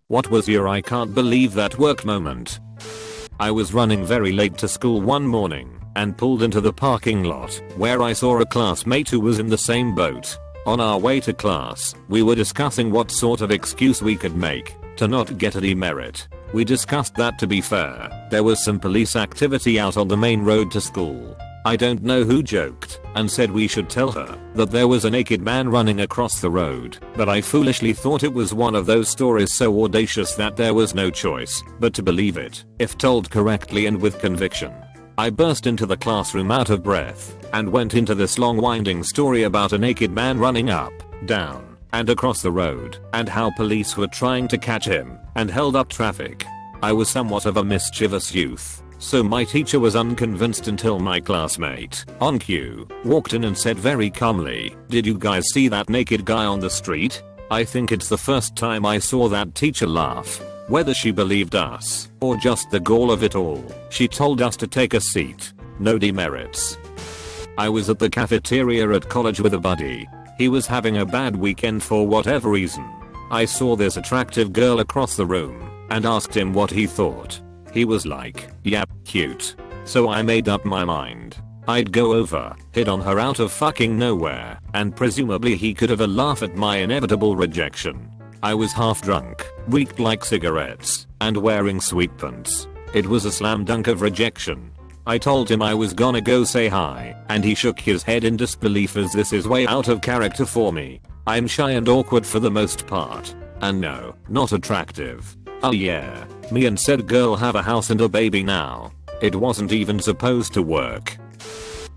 What was your I can't believe that work moment? I was running very late to school one morning and pulled into the parking lot where I saw a classmate who was in the same boat. On our way to class, we were discussing what sort of excuse we could make to not get a demerit. We discussed that, to be fair, there was some police activity out on the main road to school. I don't know who joked and said we should tell her that there was a naked man running across the road, but I foolishly thought it was one of those stories so audacious that there was no choice but to believe it, if told correctly and with conviction. I burst into the classroom out of breath and went into this long winding story about a naked man running up, down, and across the road, and how police were trying to catch him and held up traffic. I was somewhat of a mischievous youth, so my teacher was unconvinced until my classmate, on cue, walked in and said very calmly, "Did you guys see that naked guy on the street?" I think it's the first time I saw that teacher laugh. Whether she believed us or just the gall of it all, she told us to take a seat. No demerits. I was at the cafeteria at college with a buddy. He was having a bad weekend for whatever reason. I saw this attractive girl across the room and asked him what he thought. He was like, "Yep, cute." So I made up my mind. I'd go over, hit on her out of fucking nowhere, and presumably he could have a laugh at my inevitable rejection. I was half drunk, reeked like cigarettes, and wearing sweatpants. It was a slam dunk of rejection. I told him I was gonna go say hi, and he shook his head in disbelief as this is way out of character for me. I'm shy and awkward for the most part. And no, not attractive. Oh yeah, me and said girl have a house and a baby now. It wasn't even supposed to work.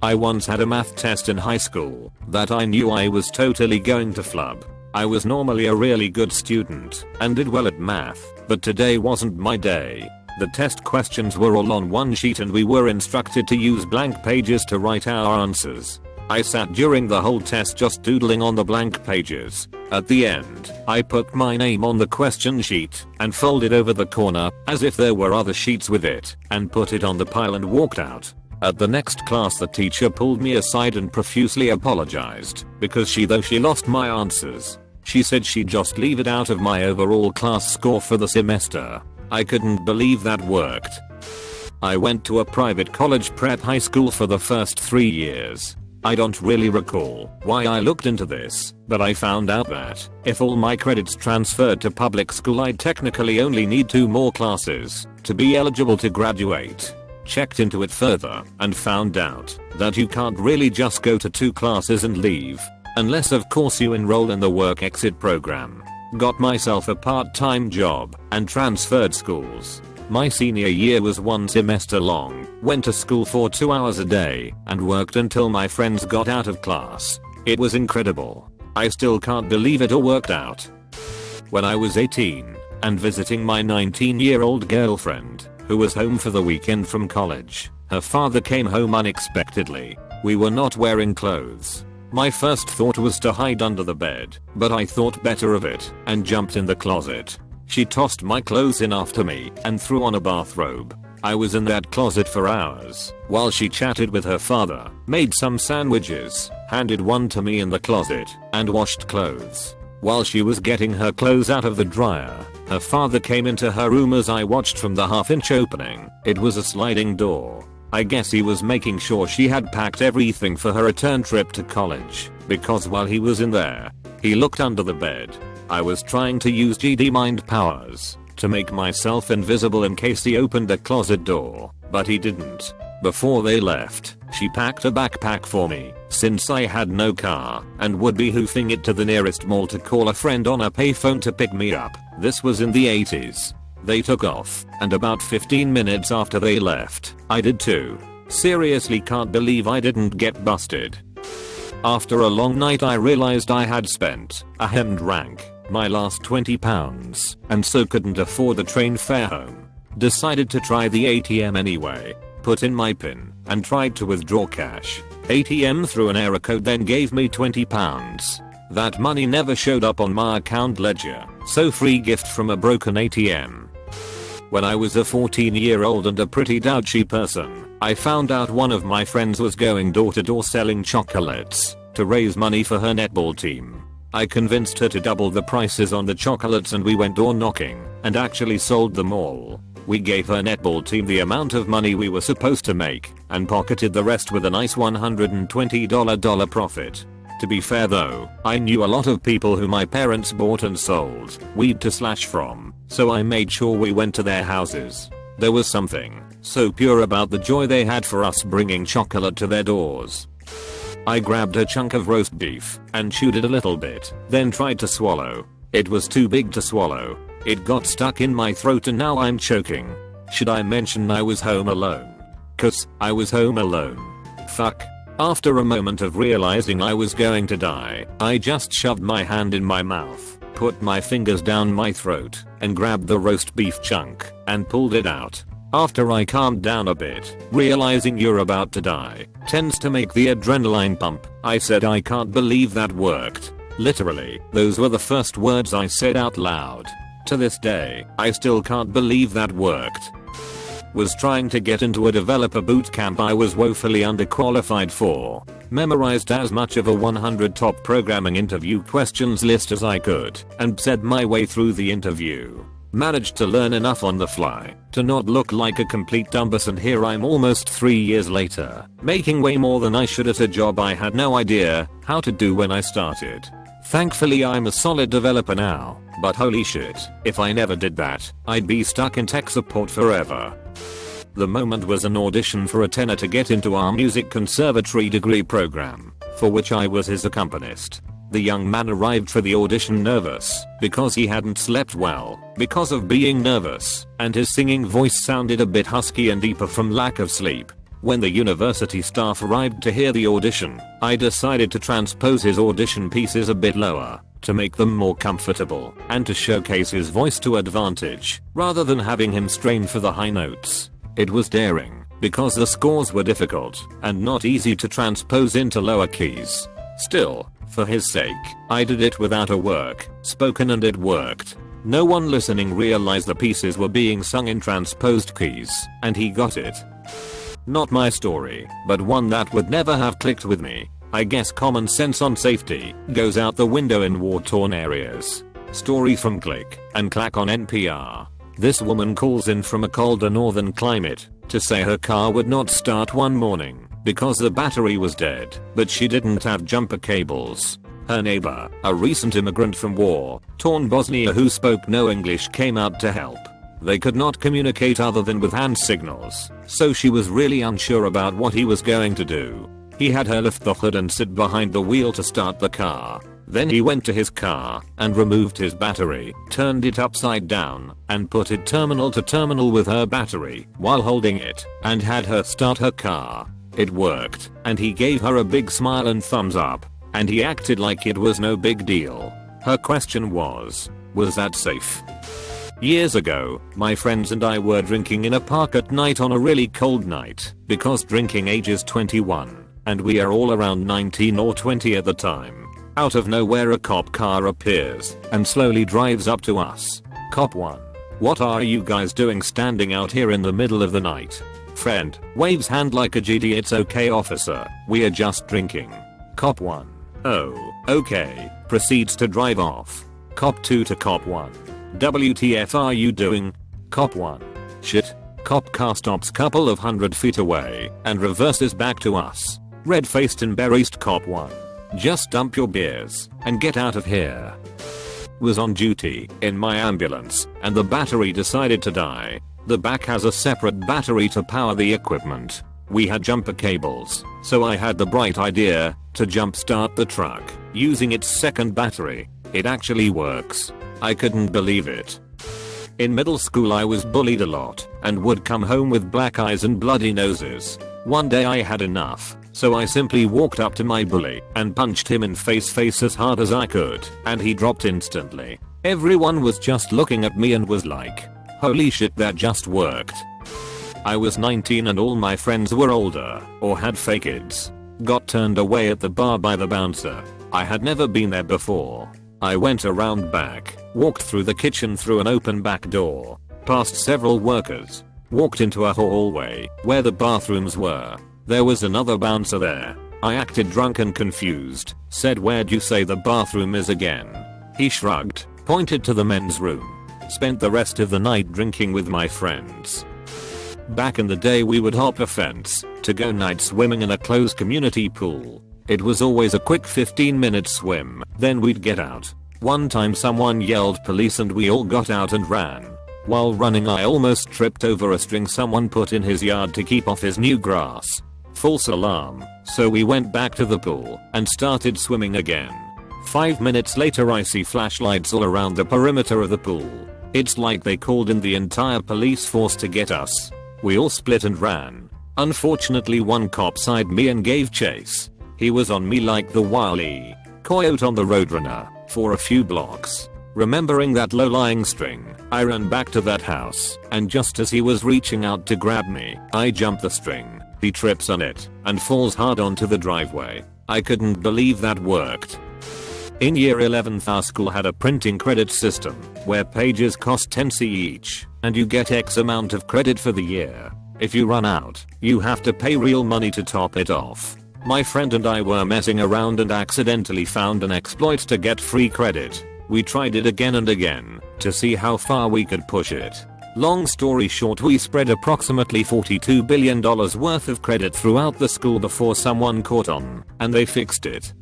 I once had a math test in high school that I knew I was totally going to flub. I was normally a really good student and did well at math, but today wasn't my day. The test questions were all on one sheet and we were instructed to use blank pages to write our answers. I sat during the whole test just doodling on the blank pages. At the end, I put my name on the question sheet and folded over the corner as if there were other sheets with it and put it on the pile and walked out. At the next class the teacher pulled me aside and profusely apologized because though she lost my answers, she said she'd just leave it out of my overall class score for the semester. I couldn't believe that worked. I went to a private college prep high school for the first 3 years. I don't really recall why I looked into this, but I found out that if all my credits transferred to public school I'd technically only need 2 more classes to be eligible to graduate. Checked into it further and found out that you can't really just go to 2 classes and leave. Unless of course you enroll in the work exit program. Got myself a part-time job and transferred schools. My senior year was 1 semester long, went to school for 2 hours a day and worked until my friends got out of class. It was incredible. I still can't believe it all worked out. When I was 18 and visiting my 19-year-old girlfriend, who was home for the weekend from college, her father came home unexpectedly. We were not wearing clothes. My first thought was to hide under the bed, but I thought better of it and jumped in the closet. She tossed my clothes in after me and threw on a bathrobe. I was in that closet for hours while she chatted with her father, made some sandwiches, handed one to me in the closet, and washed clothes. While she was getting her clothes out of the dryer, her father came into her room as I watched from the half-inch opening. It was a sliding door. I guess he was making sure she had packed everything for her return trip to college, because while he was in there, he looked under the bed. I was trying to use Jedi mind powers to make myself invisible in case he opened the closet door, but he didn't. Before they left, she packed a backpack for me, since I had no car and would be hoofing it to the nearest mall to call a friend on a payphone to pick me up. This was in the 80s. They took off, and about 15 minutes after they left, I did too. Seriously can't believe I didn't get busted. After a long night I realized I had spent a hemmed rank, my last £20, and so couldn't afford the train fare home. Decided to try the ATM anyway, put in my PIN, and tried to withdraw cash. ATM threw an error code then gave me £20. That money never showed up on my account ledger, so free gift from a broken ATM. When I was a 14-year-old and a pretty douchey person, I found out one of my friends was going door to door selling chocolates to raise money for her netball team. I convinced her to double the prices on the chocolates and we went door knocking and actually sold them all. We gave her netball team the amount of money we were supposed to make and pocketed the rest with a nice $120 profit. To be fair though, I knew a lot of people who my parents bought and sold weed to slash from, so I made sure we went to their houses. There was something so pure about the joy they had for us bringing chocolate to their doors. I grabbed a chunk of roast beef and chewed it a little bit, then tried to swallow. It was too big to swallow. It got stuck in my throat and now I'm choking. Should I mention I was home alone? 'Cause I was home alone. Fuck. After a moment of realizing I was going to die, I just shoved my hand in my mouth, put my fingers down my throat, and grabbed the roast beef chunk and pulled it out. After I calmed down a bit, realizing you're about to die tends to make the adrenaline pump, I said I can't believe that worked. Literally, those were the first words I said out loud. To this day, I still can't believe that worked. Was trying to get into a developer bootcamp I was woefully underqualified for. Memorized as much of a 100 top programming interview questions list as I could and said my way through the interview. Managed to learn enough on the fly to not look like a complete dumbass, and here I'm almost 3 years later, making way more than I should at a job I had no idea how to do when I started. Thankfully I'm a solid developer now, but holy shit, if I never did that, I'd be stuck in tech support forever. The moment was an audition for a tenor to get into our music conservatory degree program, for which I was his accompanist. The young man arrived for the audition nervous because he hadn't slept well because of being nervous, and his singing voice sounded a bit husky and deeper from lack of sleep. When the university staff arrived to hear the audition, I decided to transpose his audition pieces a bit lower to make them more comfortable and to showcase his voice to advantage rather than having him strain for the high notes. It was daring because the scores were difficult and not easy to transpose into lower keys. Still, for his sake, I did it without a work spoken and it worked. No one listening realized the pieces were being sung in transposed keys, and he got it. Not my story, but one that would never have clicked with me. I guess common sense on safety goes out the window in war-torn areas. Story from Click and Clack on NPR. This woman calls in from a colder northern climate to say her car would not start one morning because the battery was dead, but she didn't have jumper cables. Her neighbor, a recent immigrant from war-torn Bosnia who spoke no English, came out to help. They could not communicate other than with hand signals, so she was really unsure about what he was going to do. He had her lift the hood and sit behind the wheel to start the car. Then he went to his car and removed his battery, turned it upside down, and put it terminal to terminal with her battery while holding it, and had her start her car. It worked, and he gave her a big smile and thumbs up, and he acted like it was no big deal. Her question was that safe? Years ago, my friends and I were drinking in a park at night on a really cold night, because drinking age is 21, and we are all around 19 or 20 at the time. Out of nowhere a cop car appears and slowly drives up to us. Cop 1. What are you guys doing standing out here in the middle of the night? Friend, waves hand like a GD. It's okay officer, we are just drinking. Cop 1. Oh, okay, proceeds to drive off. Cop 2 to Cop 1. WTF are you doing? Cop 1. Shit. Cop car stops couple of 100 feet away and reverses back to us. Red-faced and embarrassed Cop 1. Just dump your beers and get out of here. Was on duty in my ambulance and the battery decided to die. The back has a separate battery to power the equipment. We had jumper cables, so I had the bright idea to jumpstart the truck using its second battery. It actually works. I couldn't believe it. In middle school I was bullied a lot and would come home with black eyes and bloody noses. One day I had enough, so I simply walked up to my bully and punched him in face as hard as I could, and he dropped instantly. Everyone was just looking at me and was like, holy shit, that just worked. I was 19 and all my friends were older or had fake kids. Got turned away at the bar by the bouncer. I had never been there before. I went around back, walked through the kitchen through an open back door, past several workers, walked into a hallway where the bathrooms were. There was another bouncer there. I acted drunk and confused, said where'd you say the bathroom is again? He shrugged, pointed to the men's room. Spent the rest of the night drinking with my friends. Back in the day we would hop a fence to go night swimming in a closed community pool. It was always a quick 15-minute swim, then we'd get out. One time someone yelled police and we all got out and ran. While running I almost tripped over a string someone put in his yard to keep off his new grass. False alarm, so we went back to the pool and started swimming again. 5 minutes later I see flashlights all around the perimeter of the pool. It's like they called in the entire police force to get us. We all split and ran. Unfortunately one cop sided me and gave chase. He was on me like the Wile E. Coyote on the Roadrunner for a few blocks. Remembering that low-lying string, I ran back to that house, and just as he was reaching out to grab me, I jumped the string. He trips on it and falls hard onto the driveway. I couldn't believe that worked. In year 11th our school had a printing credit system where pages cost 10c each and you get X amount of credit for the year. If you run out, you have to pay real money to top it off. My friend and I were messing around and accidentally found an exploit to get free credit. We tried it again and again to see how far we could push it. Long story short, we spread approximately $42 billion worth of credit throughout the school before someone caught on, and they fixed it.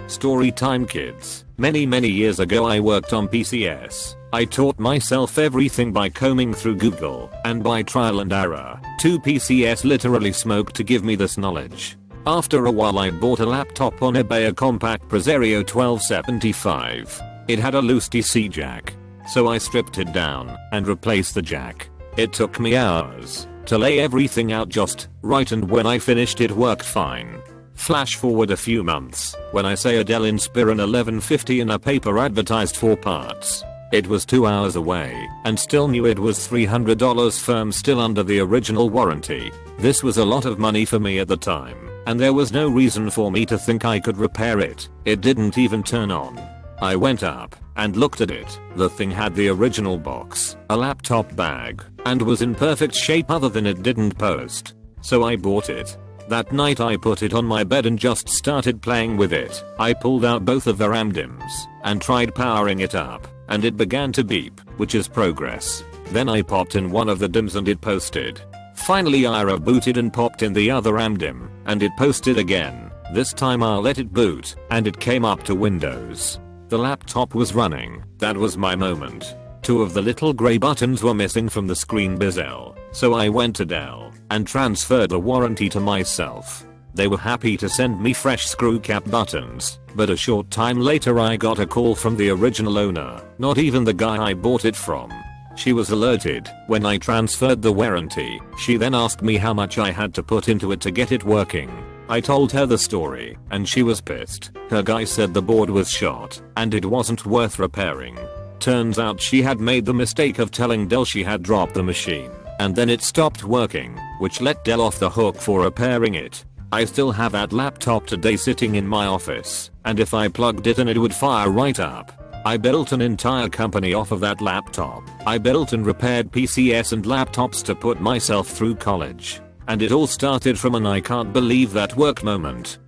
Story time kids. Many years ago I worked on PCS. I taught myself everything by combing through Google and by trial and error. 2 PCS literally smoked to give me this knowledge. After a while I bought a laptop on eBay, a compact Presario 1275. It had a loose DC jack. So I stripped it down and replaced the jack. It took me hours to lay everything out just right, and when I finished it worked fine. Flash forward a few months when I say a Dell Inspiron 1150 in a paper advertised 4 parts. It was 2 hours away and still knew it was $300 firm, still under the original warranty. This was a lot of money for me at the time, and there was no reason for me to think I could repair it. It didn't even turn on. I went up and looked at it. The thing had the original box, a laptop bag, and was in perfect shape other than it didn't post. So I bought it. That night I put it on my bed and just started playing with it. I pulled out both of the RAM DIMMs and tried powering it up, and it began to beep, which is progress. Then I popped in one of the DIMMs and it posted. Finally I rebooted and popped in the other RAM DIMM, and it posted again. This time I let it boot, and it came up to Windows. The laptop was running. That was my moment. 2 of the little grey buttons were missing from the screen bezel, so I went to Dell and transferred the warranty to myself. They were happy to send me fresh screw cap buttons, but a short time later I got a call from the original owner, not even the guy I bought it from. She was alerted when I transferred the warranty. She then asked me how much I had to put into it to get it working. I told her the story, and she was pissed. Her guy said the board was shot, and it wasn't worth repairing. Turns out she had made the mistake of telling Dell she had dropped the machine, and then it stopped working, which let Dell off the hook for repairing it. I still have that laptop today sitting in my office, and if I plugged it in it would fire right up. I built an entire company off of that laptop. I built and repaired PCS and laptops to put myself through college. And it all started from an I can't believe that work moment.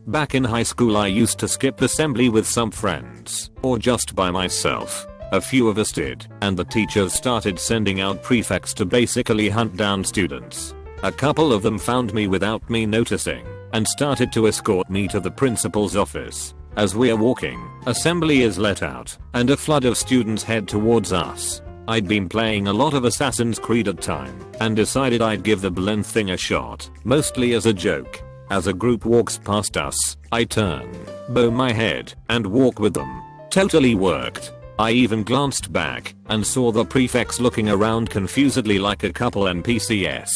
Back in high school I used to skip assembly with some friends, or just by myself. A few of us did, and the teachers started sending out prefects to basically hunt down students. A couple of them found me without me noticing, and started to escort me to the principal's office. As we are walking, assembly is let out, and a flood of students head towards us. I'd been playing a lot of Assassin's Creed at time, and decided I'd give the blend thing a shot, mostly as a joke. As a group walks past us, I turn, bow my head, and walk with them. Totally worked. I even glanced back, and saw the prefects looking around confusedly like a couple NPCs.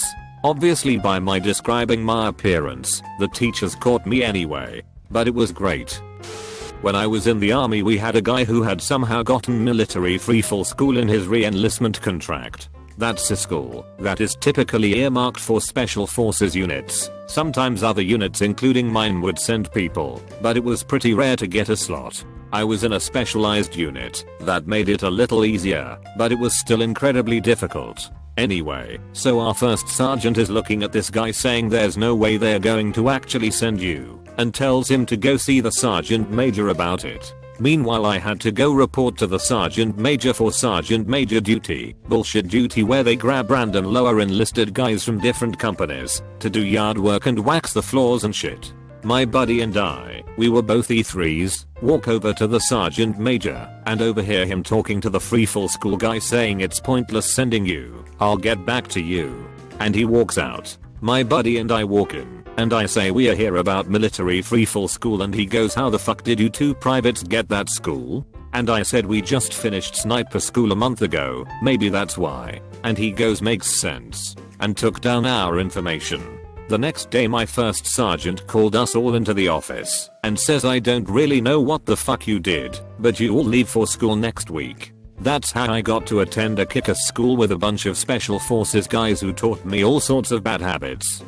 Obviously by my describing my appearance, the teachers caught me anyway. But it was great. When I was in the army we had a guy who had somehow gotten military free full school in his re-enlistment contract. That's a school that is typically earmarked for special forces units. Sometimes other units including mine would send people, but it was pretty rare to get a slot. I was in a specialized unit that made it a little easier, but it was still incredibly difficult. Anyway, so our first sergeant is looking at this guy saying there's no way they're going to actually send you, and tells him to go see the sergeant major about it. Meanwhile I had to go report to the sergeant major for sergeant major duty, bullshit duty where they grab random lower enlisted guys from different companies to do yard work and wax the floors and shit. My buddy and I, we were both E3s, walk over to the sergeant major and overhear him talking to the free full school guy saying it's pointless sending you, I'll get back to you. And he walks out. My buddy and I walk in, and I say we are here about military free full school, and he goes, how the fuck did you two privates get that school? And I said we just finished sniper school a month ago, maybe that's why. And he goes, makes sense, and took down our information. The next day my first sergeant called us all into the office and says I don't really know what the fuck you did, but you all leave for school next week. That's how I got to attend a kick-ass school with a bunch of special forces guys who taught me all sorts of bad habits.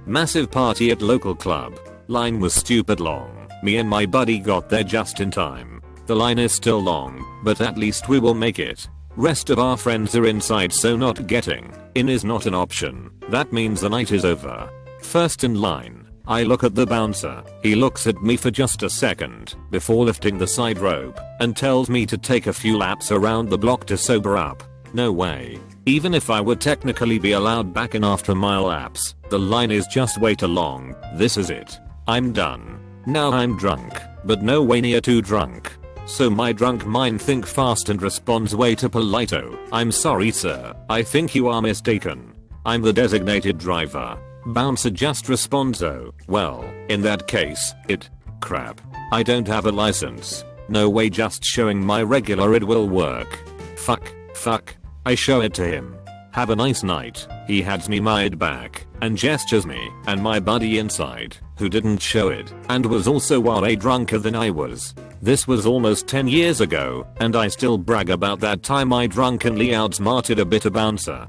Massive party at local club. Line was stupid long. Me and my buddy got there just in time. The line is still long, but at least we will make it. Rest of our friends are inside, so not getting in is not an option. That means the night is over. First in line, I look at the bouncer. He looks at me for just a second before lifting the side rope and tells me to take a few laps around the block to sober up. No way. Even if I would technically be allowed back in after my laps, the line is just way too long. This is it. I'm done. Now I'm drunk, but no way near too drunk. So my drunk mind think fast and responds way too polito. I'm sorry sir, I think you are mistaken. I'm the designated driver. Bouncer just responds, oh, well, in that case, crap. I don't have a license. No way, just showing my regular it will work. Fuck. I show it to him. Have a nice night. He hands me my ID back and gestures me and my buddy inside, who didn't show it and was also way drunker than I was. This was almost 10 years ago, and I still brag about that time I drunkenly outsmarted a bitter bouncer.